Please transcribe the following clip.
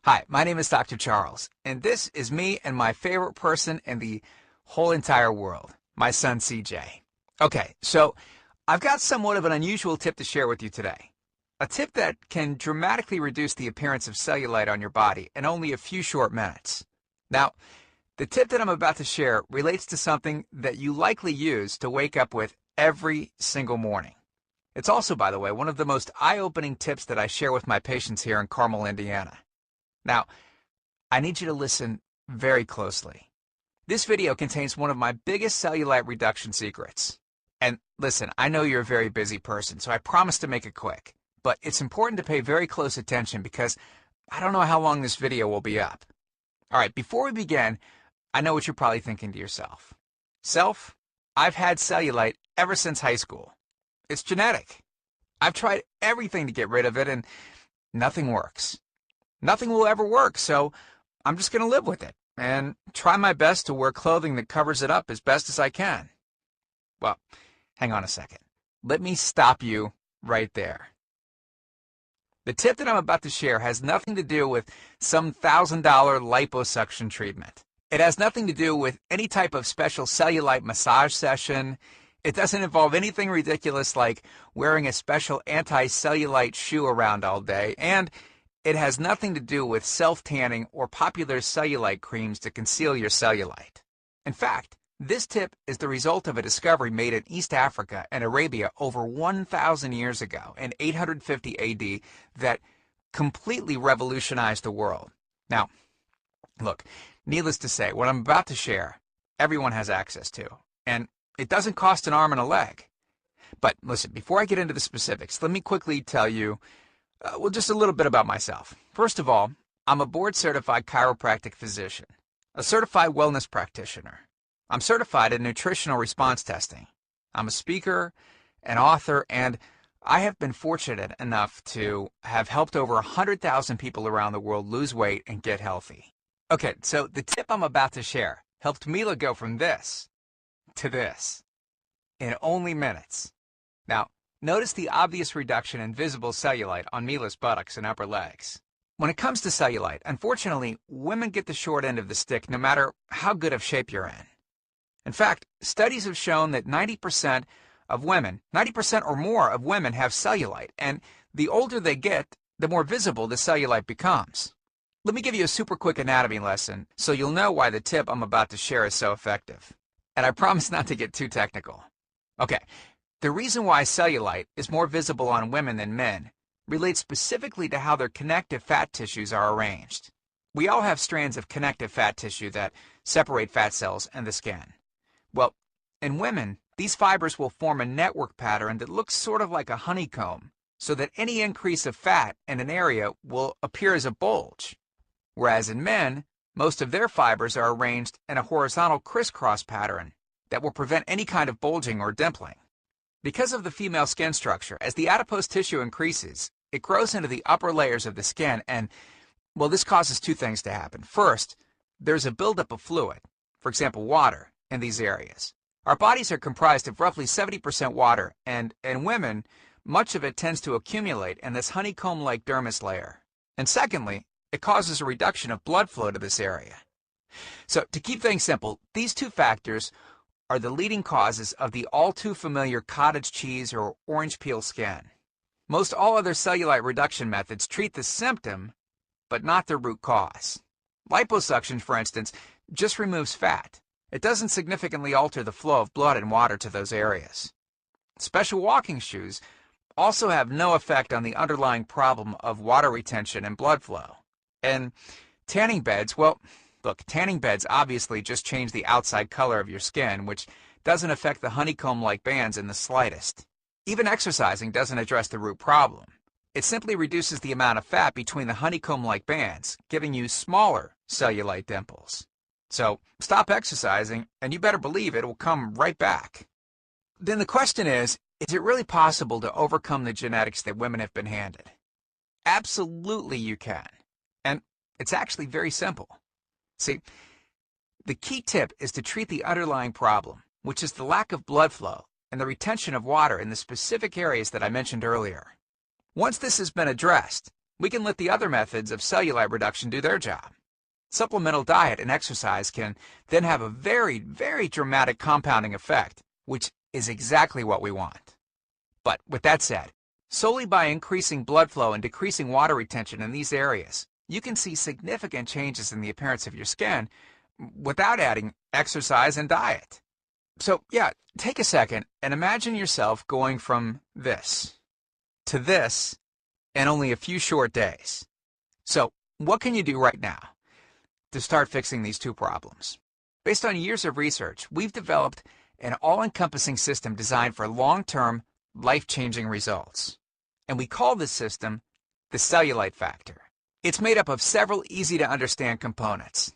Hi, my name is Dr. Charles, and this is me and my favorite person in the whole entire world, my son CJ. Okay, so I've got somewhat of an unusual tip to share with you today. A tip that can dramatically reduce the appearance of cellulite on your body in only a few short minutes. Now, the tip that I'm about to share relates to something that you likely use to wake up with every single morning. It's also, by the way, one of the most eye-opening tips that I share with my patients here in Carmel, Indiana. Now, I need you to listen very closely. This video contains one of my biggest cellulite reduction secrets. And listen, I know you're a very busy person, so I promise to make it quick. But it's important to pay very close attention because I don't know how long this video will be up. All right, before we begin, I know what you're probably thinking to yourself. Self, I've had cellulite ever since high school. It's genetic. I've tried everything to get rid of it and nothing works. Nothing will ever work, so I'm just going to live with it and try my best to wear clothing that covers it up as best as I can. Well, hang on a second. Let me stop you right there. The tip that I'm about to share has nothing to do with some $1,000 liposuction treatment. It has nothing to do with any type of special cellulite massage session. It doesn't involve anything ridiculous like wearing a special anti-cellulite shoe around all day, and it has nothing to do with self-tanning or popular cellulite creams to conceal your cellulite. In fact, this tip is the result of a discovery made in East Africa and Arabia over 1,000 years ago in 850 AD that completely revolutionized the world. Now, look, needless to say, what I'm about to share, everyone has access to, and it doesn't cost an arm and a leg. But listen, before I get into the specifics, let me quickly tell you just a little bit about myself. First of all, I'm a board-certified chiropractic physician, a certified wellness practitioner. I'm certified in nutritional response testing. I'm a speaker, an author, and I have been fortunate enough to have helped over 100,000 people around the world lose weight and get healthy. Okay, so the tip I'm about to share helped Mila go from this to this in only minutes. Now, notice the obvious reduction in visible cellulite on Mila's buttocks and upper legs. When it comes to cellulite, unfortunately, women get the short end of the stick no matter how good of shape you're in. In fact, studies have shown that 90% of women, 90% or more of women have cellulite, and the older they get, the more visible the cellulite becomes. Let me give you a super quick anatomy lesson so you'll know why the tip I'm about to share is so effective. And I promise not to get too technical. Okay. The reason why cellulite is more visible on women than men relates specifically to how their connective fat tissues are arranged. We all have strands of connective fat tissue that separate fat cells and the skin. Well, in women, these fibers will form a network pattern that looks sort of like a honeycomb, so that any increase of fat in an area will appear as a bulge. Whereas in men, most of their fibers are arranged in a horizontal crisscross pattern that will prevent any kind of bulging or dimpling. Because of the female skin structure, as the adipose tissue increases, it grows into the upper layers of the skin and, well, this causes two things to happen. First, there's a buildup of fluid, for example, water, in these areas. Our bodies are comprised of roughly 70% water, and in women, much of it tends to accumulate in this honeycomb-like dermis layer. And secondly, it causes a reduction of blood flow to this area. So, to keep things simple, these two factors are the leading causes of the all-too-familiar cottage cheese or orange peel skin. Most all other cellulite reduction methods treat the symptom, but not the root cause. Liposuction, for instance, just removes fat. It doesn't significantly alter the flow of blood and water to those areas. Special walking shoes also have no effect on the underlying problem of water retention and blood flow. And tanning beds, well, look, tanning beds obviously just change the outside color of your skin, which doesn't affect the honeycomb-like bands in the slightest. Even exercising doesn't address the root problem. It simply reduces the amount of fat between the honeycomb-like bands, giving you smaller cellulite dimples. So stop exercising, and you better believe it will come right back. Then the question is it really possible to overcome the genetics that women have been handed? Absolutely you can. And it's actually very simple. See, the key tip is to treat the underlying problem, which is the lack of blood flow and the retention of water in the specific areas that I mentioned earlier. Once this has been addressed, we can let the other methods of cellulite reduction do their job. Supplemental diet and exercise can then have a very, very dramatic compounding effect, which is exactly what we want. But with that said, solely by increasing blood flow and decreasing water retention in these areas, you can see significant changes in the appearance of your skin without adding exercise and diet. So yeah, take a second and imagine yourself going from this to this in only a few short days. So what can you do right now to start fixing these two problems? Based on years of research, we've developed an all-encompassing system designed for long-term, life-changing results. And we call this system the cellulite factor. It's made up of several easy-to-understand components.